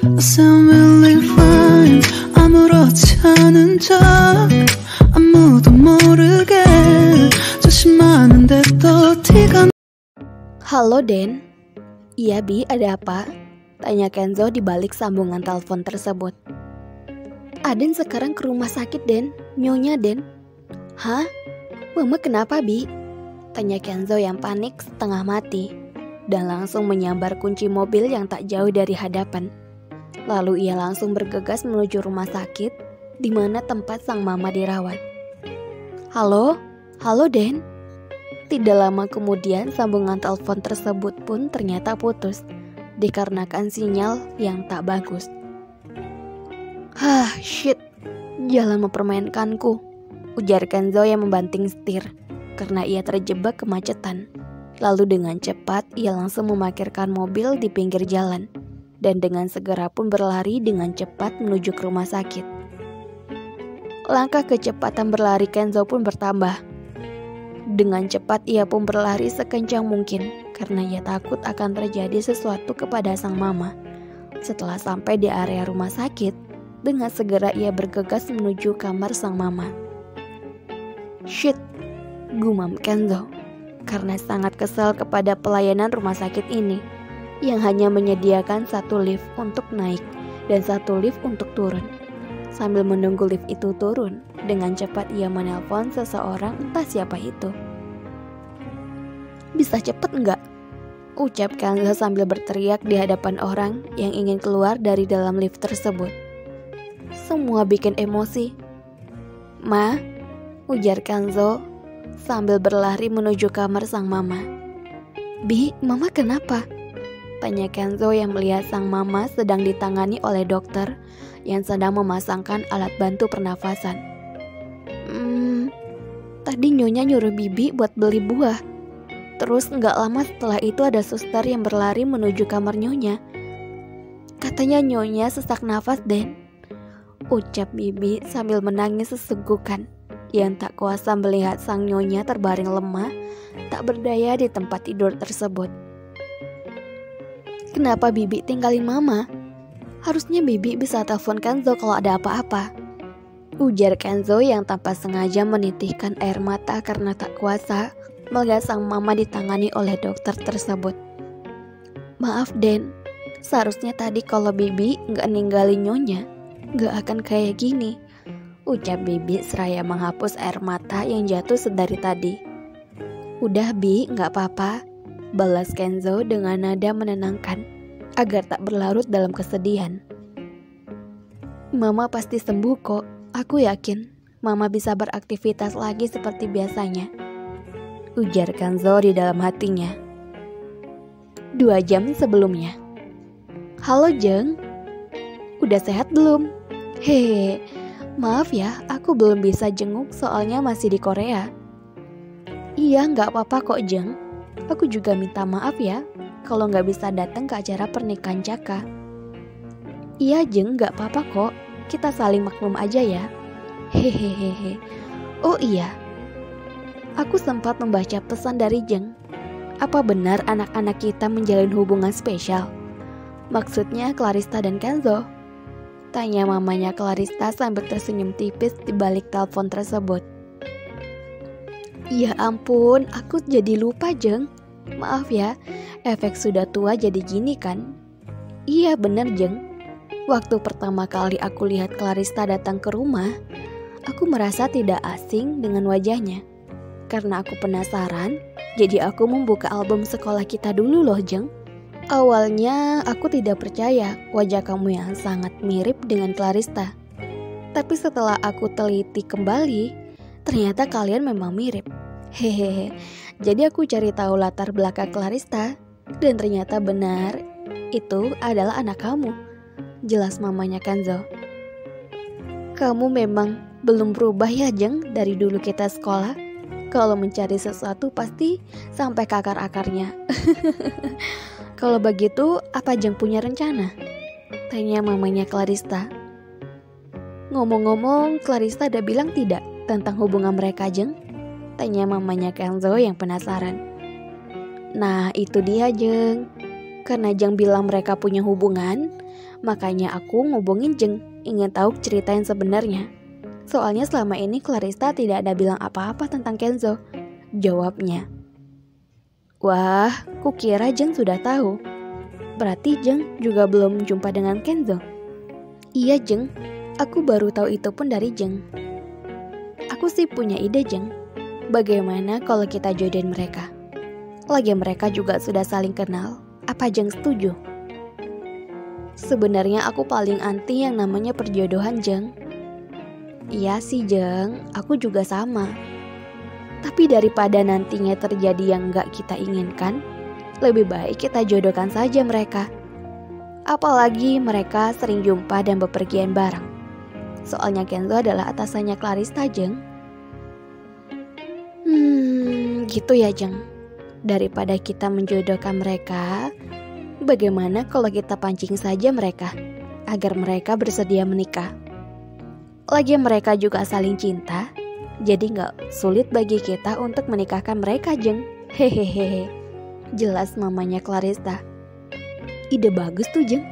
I sound really fine 아무렇지 않은 척 아무도 모르게 조심하는데 또 티가. Halo Den. Iya Bi, ada apa? Tanya Kenzo di balik sambungan telepon tersebut. Aden sekarang ke rumah sakit Den, Nyonya Den. Hah? Mama kenapa Bi? Tanya Kenzo yang panik setengah mati dan langsung menyambar kunci mobil yang tak jauh dari hadapan. Lalu ia langsung bergegas menuju rumah sakit di mana tempat sang mama dirawat. Halo? Halo Den? Tidak lama kemudian sambungan telepon tersebut pun ternyata putus dikarenakan sinyal yang tak bagus. Shit, jangan mempermainkanku, ujar Kenzo yang membanting setir karena ia terjebak kemacetan. Lalu dengan cepat ia langsung memarkirkan mobil di pinggir jalan dan dengan segera pun berlari dengan cepat menuju ke rumah sakit. Langkah kecepatan berlari Kenzo pun bertambah. Dengan cepat ia pun berlari sekencang mungkin karena ia takut akan terjadi sesuatu kepada sang mama. Setelah sampai di area rumah sakit, dengan segera ia bergegas menuju kamar sang mama. Shit, gumam Kenzo karena sangat kesal kepada pelayanan rumah sakit ini yang hanya menyediakan satu lift untuk naik dan satu lift untuk turun. Sambil menunggu lift itu turun, dengan cepat ia menelpon seseorang, entah siapa itu. Bisa cepet nggak? Ucap Kenzo sambil berteriak di hadapan orang yang ingin keluar dari dalam lift tersebut. Semua bikin emosi. Ma, ujar Kenzo sambil berlari menuju kamar sang mama. Bi, mama kenapa? Tanya Kenzo yang melihat sang mama sedang ditangani oleh dokter yang sedang memasangkan alat bantu pernafasan. Tadi Nyonya nyuruh Bibi buat beli buah. Terus gak lama setelah itu ada suster yang berlari menuju kamar Nyonya. Katanya Nyonya sesak nafas Den, ucap Bibi sambil menangis sesenggukan yang tak kuasa melihat sang Nyonya terbaring lemah, tak berdaya di tempat tidur tersebut. Kenapa Bibi tinggalin mama? Harusnya Bibi bisa telepon Kenzo kalau ada apa-apa, ujar Kenzo yang tanpa sengaja menitihkan air mata karena tak kuasa melihat sang mama ditangani oleh dokter tersebut. Maaf Den, seharusnya tadi kalau Bibi gak ninggalin Nyonya, gak akan kayak gini, ucap Bibi seraya menghapus air mata yang jatuh sedari tadi. Udah Bi, gak apa-apa, balas Kenzo dengan nada menenangkan agar tak berlarut dalam kesedihan. Mama pasti sembuh kok, aku yakin Mama bisa beraktivitas lagi seperti biasanya, ujar Kenzo di dalam hatinya. 2 jam sebelumnya. Halo Jeng, udah sehat belum? Hehe, maaf ya aku belum bisa jenguk soalnya masih di Korea. Iya gak apa-apa kok Jeng, aku juga minta maaf ya kalau gak bisa datang ke acara pernikahan Caka. Iya Jeng, gak apa-apa kok, kita saling maklum aja ya. Hehehe. Oh iya, aku sempat membaca pesan dari Jeng. Apa benar anak-anak kita menjalin hubungan spesial? Maksudnya Clarista dan Kenzo? Tanya mamanya Clarista sambil tersenyum tipis di balik telepon tersebut. Ya ampun, aku jadi lupa Jeng. Maaf ya, efek sudah tua jadi gini kan? Iya bener Jeng. Waktu pertama kali aku lihat Clarista datang ke rumah, aku merasa tidak asing dengan wajahnya. Karena aku penasaran, jadi aku membuka album sekolah kita dulu loh Jeng. Awalnya aku tidak percaya wajah kamu yang sangat mirip dengan Clarista. Tapi setelah aku teliti kembali, ternyata kalian memang mirip. Hehehe. Jadi aku cari tahu latar belakang Clarista dan ternyata benar itu adalah anak kamu, jelas mamanya Kenzo. Kamu memang belum berubah ya Jeng dari dulu kita sekolah. Kalau mencari sesuatu pasti sampai ke akar-akarnya. Kalau begitu apa Jeng punya rencana? Tanya mamanya Clarista. Ngomong-ngomong, Clarista ada bilang tidak tentang hubungan mereka Jeng? Tanya mamanya Kenzo yang penasaran. Nah itu dia Jeng, karena Jeng bilang mereka punya hubungan, Makanya aku ngubungin Jeng, ingin tahu cerita yang sebenarnya. Soalnya selama ini Clarista tidak ada bilang apa-apa tentang Kenzo, jawabnya. Wah, kukira Jeng sudah tahu. Berarti Jeng juga belum jumpa dengan Kenzo? Iya Jeng, aku baru tahu itu pun dari Jeng. Aku sih punya ide Jeng. Bagaimana kalau kita jodohin mereka? Lagi mereka juga sudah saling kenal. Apa Jeng setuju? Sebenarnya aku paling anti yang namanya perjodohan Jeng. Iya sih Jeng, aku juga sama. Tapi daripada nantinya terjadi yang gak kita inginkan, lebih baik kita jodohkan saja mereka. Apalagi mereka sering jumpa dan bepergian bareng. Soalnya Kenzo adalah atasannya Clarista Jeng. Gitu ya Jeng. Daripada kita menjodohkan mereka, bagaimana kalau kita pancing saja mereka agar mereka bersedia menikah? Lagi mereka juga saling cinta, jadi gak sulit bagi kita untuk menikahkan mereka Jeng. Hehehe. Jelas mamanya Clarista. Ide bagus tuh Jeng.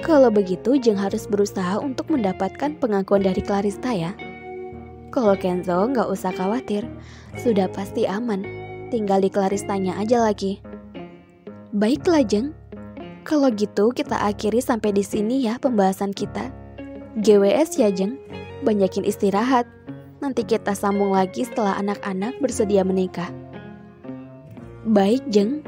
Kalau begitu Jeng harus berusaha untuk mendapatkan pengakuan dari Clarista ya. Kalau Kenzo gak usah khawatir, sudah pasti aman. Tinggal di Claristanya aja lagi. Baiklah Jeng. Kalau gitu kita akhiri sampai di sini ya pembahasan kita. GWS ya Jeng. Banyakin istirahat. Nanti kita sambung lagi setelah anak-anak bersedia menikah. Baik Jeng.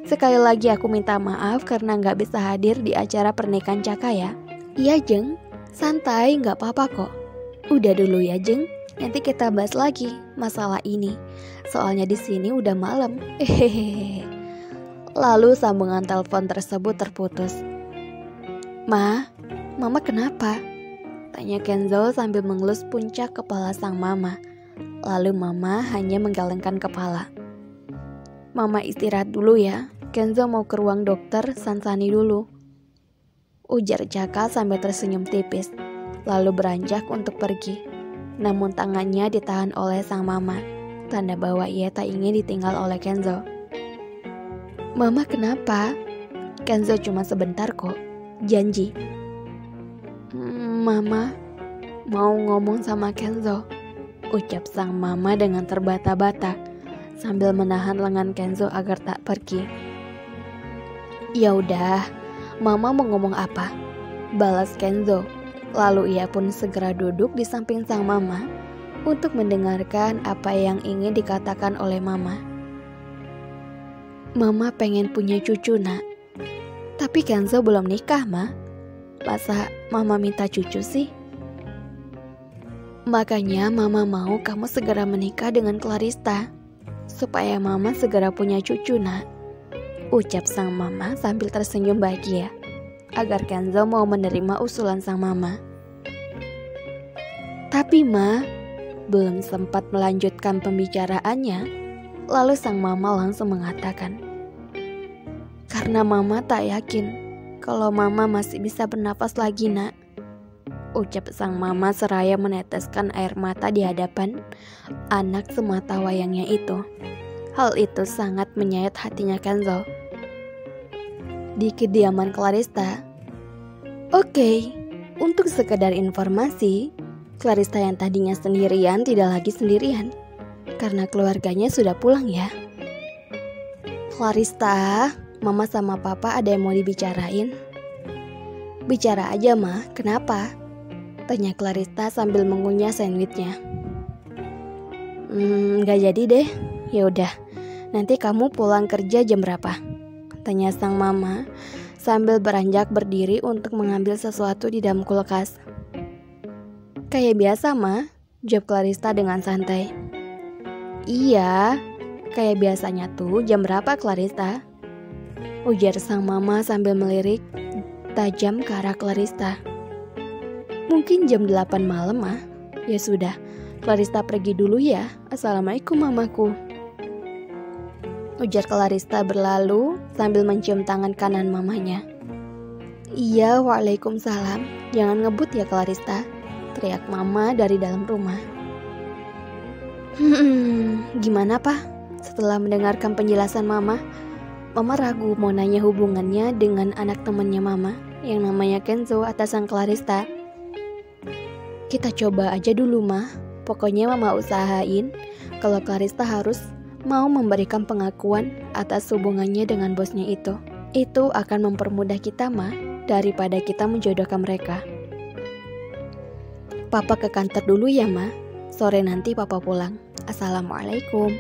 Sekali lagi aku minta maaf karena gak bisa hadir di acara pernikahan Caka ya. Iya Jeng. Santai, gak apa-apa kok. Udah dulu ya Jeng. Nanti kita bahas lagi masalah ini. Soalnya di sini udah malam. Hehehe. Lalu sambungan telepon tersebut terputus. Mama kenapa? Tanya Kenzo sambil mengelus puncak kepala sang mama. Lalu mama hanya menggelengkan kepala. Mama istirahat dulu ya. Kenzo mau ke ruang dokter Sansani dulu. Ujar Caka sambil tersenyum tipis. Lalu beranjak untuk pergi. Namun tangannya ditahan oleh sang mama, tanda bahwa ia tak ingin ditinggal oleh Kenzo. Mama kenapa? Kenzo cuma sebentar kok, janji. Mama mau ngomong sama Kenzo, ucap sang mama dengan terbata-bata sambil menahan lengan Kenzo agar tak pergi. Ya udah, mama mau ngomong apa? Balas Kenzo. Lalu ia pun segera duduk di samping sang mama untuk mendengarkan apa yang ingin dikatakan oleh mama. Mama pengen punya cucu nak. Tapi Kenzo belum nikah ma. Masa mama minta cucu sih? Makanya mama mau kamu segera menikah dengan Clarista. Supaya mama segera punya cucu nak. Ucap sang mama sambil tersenyum bahagia. Agar Kenzo mau menerima usulan sang mama. Tapi ma, belum sempat melanjutkan pembicaraannya, lalu sang mama langsung mengatakan, karena mama tak yakin kalau mama masih bisa bernafas lagi nak. Ucap sang mama seraya meneteskan air mata di hadapan anak semata wayangnya itu. Hal itu sangat menyayat hatinya Kenzo. Di kediaman Clarista. Oke, untuk sekedar informasi, Clarista yang tadinya sendirian tidak lagi sendirian karena keluarganya sudah pulang ya. Clarista, mama sama papa ada yang mau dibicarain. Bicara aja ma, kenapa? Tanya Clarista sambil mengunyah sandwichnya. Gak jadi deh. Ya udah, nanti kamu pulang kerja jam berapa? Tanya sang mama sambil beranjak berdiri untuk mengambil sesuatu di dalam kulkas. Kayak biasa ma, jawab Clarista dengan santai. Iya, kayak biasanya tuh jam berapa Clarista? Ujar sang mama sambil melirik tajam ke arah Clarista. Mungkin jam 8 malam ma. Ya sudah, Clarista pergi dulu ya. Assalamualaikum mamaku. Ujar Clarista berlalu sambil mencium tangan kanan mamanya. Iya, waalaikumsalam. Jangan ngebut ya Clarista, teriak mama dari dalam rumah. Gimana pak? Setelah mendengarkan penjelasan mama ragu mau nanya hubungannya dengan anak temannya mama. yang namanya Kenzo, atasan Clarista. Kita coba aja dulu mah, pokoknya mama usahain kalau Clarista harus mau memberikan pengakuan atas hubungannya dengan bosnya itu. Itu akan mempermudah kita mah, daripada kita menjodohkan mereka. Papa ke kantor dulu ya mah, sore nanti papa pulang. Assalamualaikum.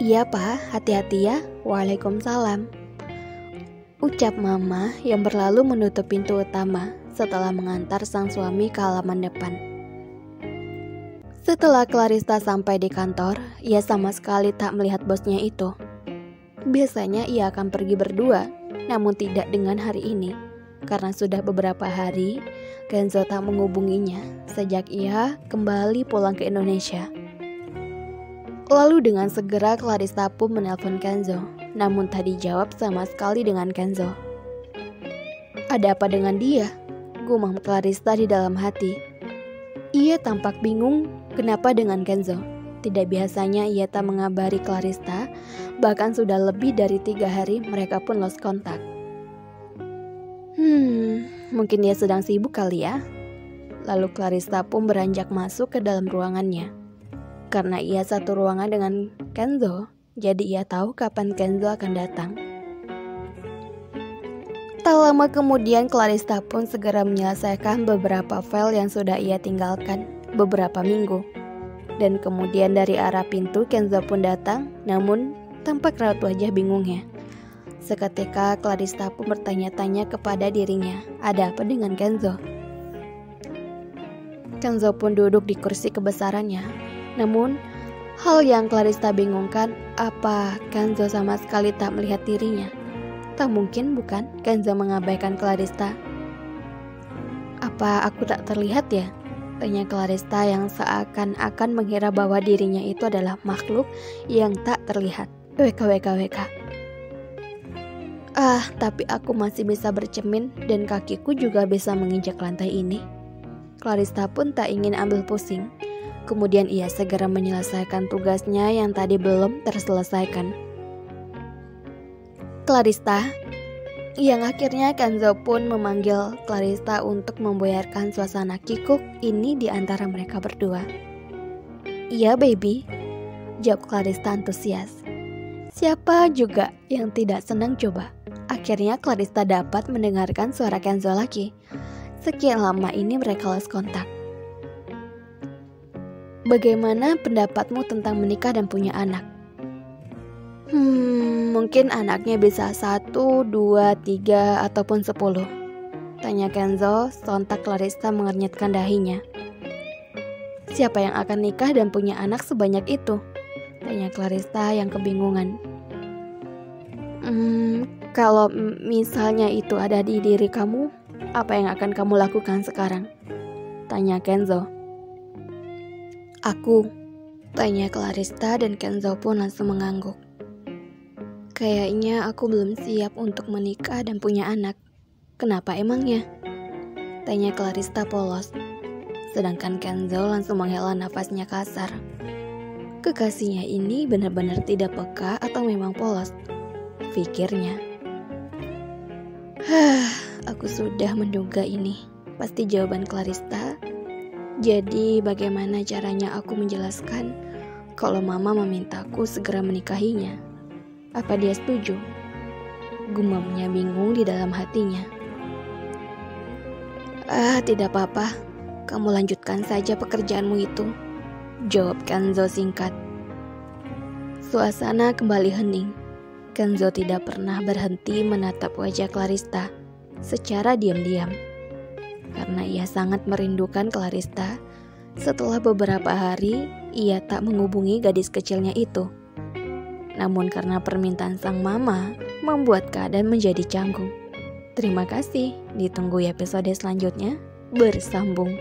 Iya pak, hati-hati ya. Waalaikumsalam. Ucap mama yang berlalu menutup pintu utama setelah mengantar sang suami ke halaman depan. Setelah Clarista sampai di kantor, ia sama sekali tak melihat bosnya itu. Biasanya ia akan pergi berdua, namun tidak dengan hari ini. Karena sudah beberapa hari, Kenzo tak menghubunginya sejak ia kembali pulang ke Indonesia. Lalu dengan segera Clarista pun menelpon Kenzo, namun tak dijawab sama sekali dengan Kenzo. Ada apa dengan dia? Gumam Clarista di dalam hati. Ia tampak bingung kenapa dengan Kenzo. Tidak biasanya ia tak mengabari Clarista, bahkan sudah lebih dari 3 hari mereka pun lost kontak. Mungkin dia sedang sibuk kali ya. Lalu Clarista pun beranjak masuk ke dalam ruangannya. Karena ia satu ruangan dengan Kenzo, jadi ia tahu kapan Kenzo akan datang. Tak lama kemudian Clarista pun segera menyelesaikan beberapa file yang sudah ia tinggalkan beberapa minggu. Dan kemudian dari arah pintu Kenzo pun datang, namun tampak raut wajah bingungnya. Seketika Clarista pun bertanya-tanya kepada dirinya, ada apa dengan Kenzo? Kenzo pun duduk di kursi kebesarannya. Namun, hal yang Clarista bingungkan, apa Kenzo sama sekali tak melihat dirinya? Tak mungkin bukan Kenzo mengabaikan Clarista. Apa aku tak terlihat ya? Tanya Clarista yang seakan-akan mengira bahwa dirinya itu adalah makhluk yang tak terlihat. WK. Tapi aku masih bisa bercermin dan kakiku juga bisa menginjak lantai ini. Clarista pun tak ingin ambil pusing. Kemudian ia segera menyelesaikan tugasnya yang tadi belum terselesaikan. Clarista, yang akhirnya Kenzo pun memanggil Clarista untuk memboyarkan suasana kikuk ini di antara mereka berdua. Iya baby, jawab Clarista antusias. Siapa juga yang tidak senang coba? Akhirnya Clarista dapat mendengarkan suara Kenzo lagi. Sekian lama ini mereka lost kontak. Bagaimana pendapatmu tentang menikah dan punya anak? Mungkin anaknya bisa 1, 2, 3, ataupun 10. Tanya Kenzo, sontak Clarista mengernyitkan dahinya. Siapa yang akan nikah dan punya anak sebanyak itu? Tanya Clarista yang kebingungan. Kalau misalnya itu ada di diri kamu, apa yang akan kamu lakukan sekarang? Tanya Kenzo. Aku, tanya Clarista dan Kenzo pun langsung mengangguk. Kayaknya aku belum siap untuk menikah dan punya anak. Kenapa emangnya? Tanya Clarista polos. Sedangkan Kenzo langsung menghela nafasnya kasar. Kekasihnya ini benar-benar tidak peka atau memang polos? Pikirnya. Aku sudah menduga ini. Pasti jawaban Clarista. Jadi bagaimana caranya aku menjelaskan kalau mama memintaku segera menikahinya? Apa dia setuju? Gumamnya bingung di dalam hatinya. Tidak apa-apa. Kamu lanjutkan saja pekerjaanmu itu, jawab Kenzo singkat. Suasana kembali hening. Kenzo tidak pernah berhenti menatap wajah Clarista secara diam-diam. Karena ia sangat merindukan Clarista, setelah beberapa hari ia tak menghubungi gadis kecilnya itu. Namun karena permintaan sang mama, membuat keadaan menjadi canggung. Terima kasih, ditunggu episode selanjutnya, bersambung.